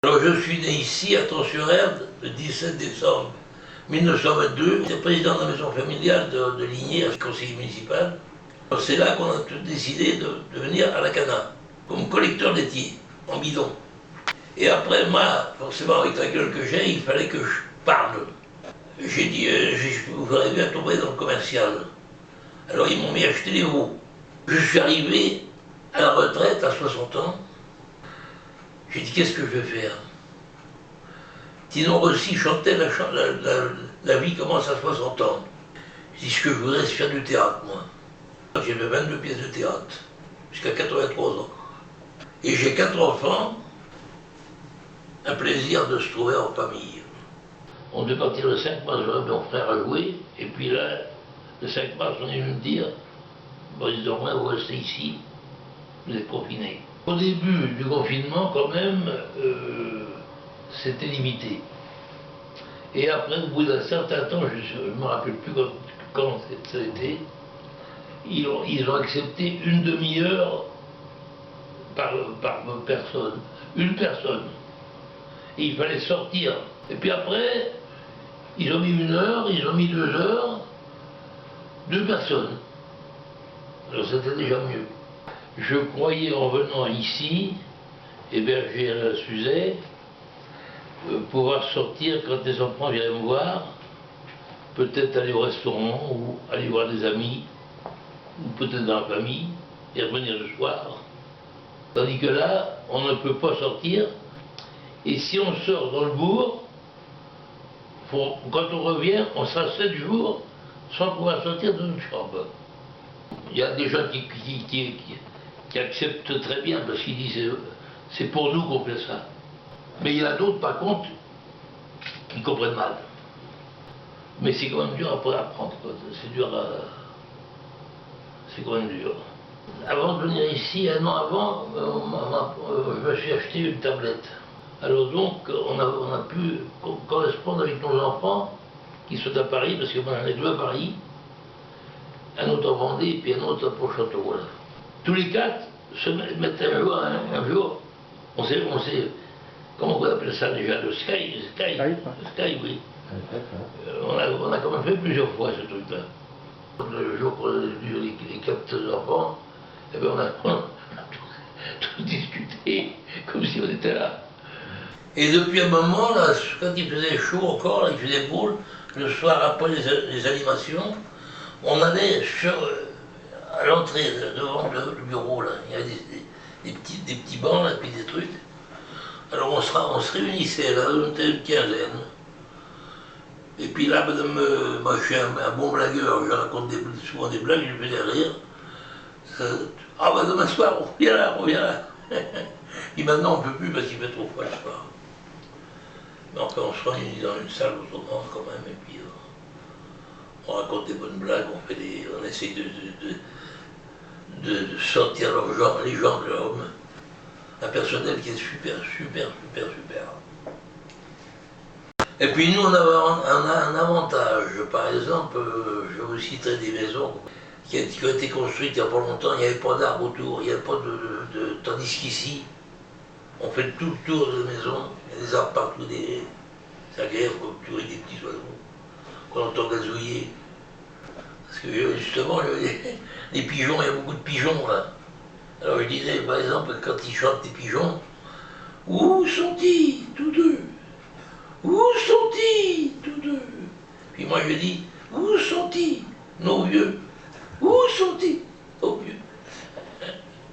Alors je suis né ici à Tons-sur-Erdre le 17 décembre 1922. J'étais président de la maison familiale de Ligné, conseiller municipal. C'est là qu'on a décidé de venir à la Cana, comme collecteur laitier, en bidon. Et après, moi, forcément avec la gueule que j'ai, il fallait que je parle. J'ai dit, vous voudrais bien tomber dans le commercial. Alors ils m'ont mis à acheter des veaux. Je suis arrivé à la retraite à 60 ans. J'ai dit, qu'est-ce que je vais faire? Tino Rossi chantait la vie commence à 60 ans. J'ai dit, ce que je voudrais, c'est faire du théâtre, moi. J'ai fait 22 pièces de théâtre, jusqu'à 83 ans. Et j'ai 4 enfants, un plaisir de se trouver en famille. On devait partir le 5 mars, j'aurais mon frère à jouer, et puis là, le 5 mars, on est venu me dire, Boris Dormain, vous restez ici, vous êtes confinés. Au début du confinement, quand même, c'était limité. Et après, au bout d'un certain temps, je ne me rappelle plus quand ça a été, ils ont accepté une demi-heure par personne. Une personne. Et il fallait sortir. Et puis après, ils ont mis 1 heure, ils ont mis 2 heures, 2 personnes. Alors c'était déjà mieux. Je croyais en venant ici, héberger à la Suzet, pouvoir sortir quand les enfants viennent me voir, peut-être aller au restaurant ou aller voir des amis, ou peut-être dans la famille, et revenir le soir. Tandis que là, on ne peut pas sortir, et si on sort dans le bourg, quand on revient, on sera 7 jours sans pouvoir sortir de notre chambre. Il y a des gens qui acceptent très bien, parce qu'ils disent c'est pour nous qu'on fait ça. Mais il y en a d'autres, par contre, qui comprennent mal. Mais c'est quand même dur à apprendre, c'est dur à... C'est quand même dur. Avant de venir ici, 1 an avant, je me suis acheté une tablette. Alors donc, on a pu correspondre avec nos enfants qui sont à Paris, parce que moi j'en ai 2 à Paris, un autre en Vendée et puis un autre à Port-Château. Voilà. Tous les 4 se mettent un jour, on sait, comment on appelle ça déjà, le Sky, oui. On a quand même fait plusieurs fois ce truc-là. Le jour qu'on a vu les 4 enfants, eh bien on a tout discuté comme si on était là. Et depuis un moment, là, quand il faisait chaud encore, là, il faisait beau, le soir après les animations, on allait à l'entrée, devant le bureau, là, il y avait des petits bancs, là, puis des trucs. Alors on se réunissait là, on était une quinzaine. Et puis là, madame, moi je suis un bon blagueur, je raconte souvent des blagues, je fais des rires. Ah bah demain soir, on revient là. Et maintenant on ne peut plus parce qu'il fait trop froid le soir. Mais enfin on se réunit dans une salle autrement quand même, et puis on raconte des bonnes blagues, on essaye de sortir les gens de l'homme. Un personnel qui est super. Et puis nous, on a un avantage. Par exemple, je vous citerai des maisons qui ont été construites il n'y a pas longtemps, il n'y avait pas d'arbres autour, il n'y avait pas tandis qu'ici, on fait tout le tour de la maison, il y a des arbres partout, c'est agréable pour tuer des petits oiseaux, qu'on entend gazouiller. Parce que justement, les pigeons, il y a beaucoup de pigeons là. Alors je disais, par exemple, quand ils chantent des pigeons, où sont-ils tous deux? Où sont-ils tous deux? Puis moi je dis, où sont-ils, nos vieux? Où sont-ils?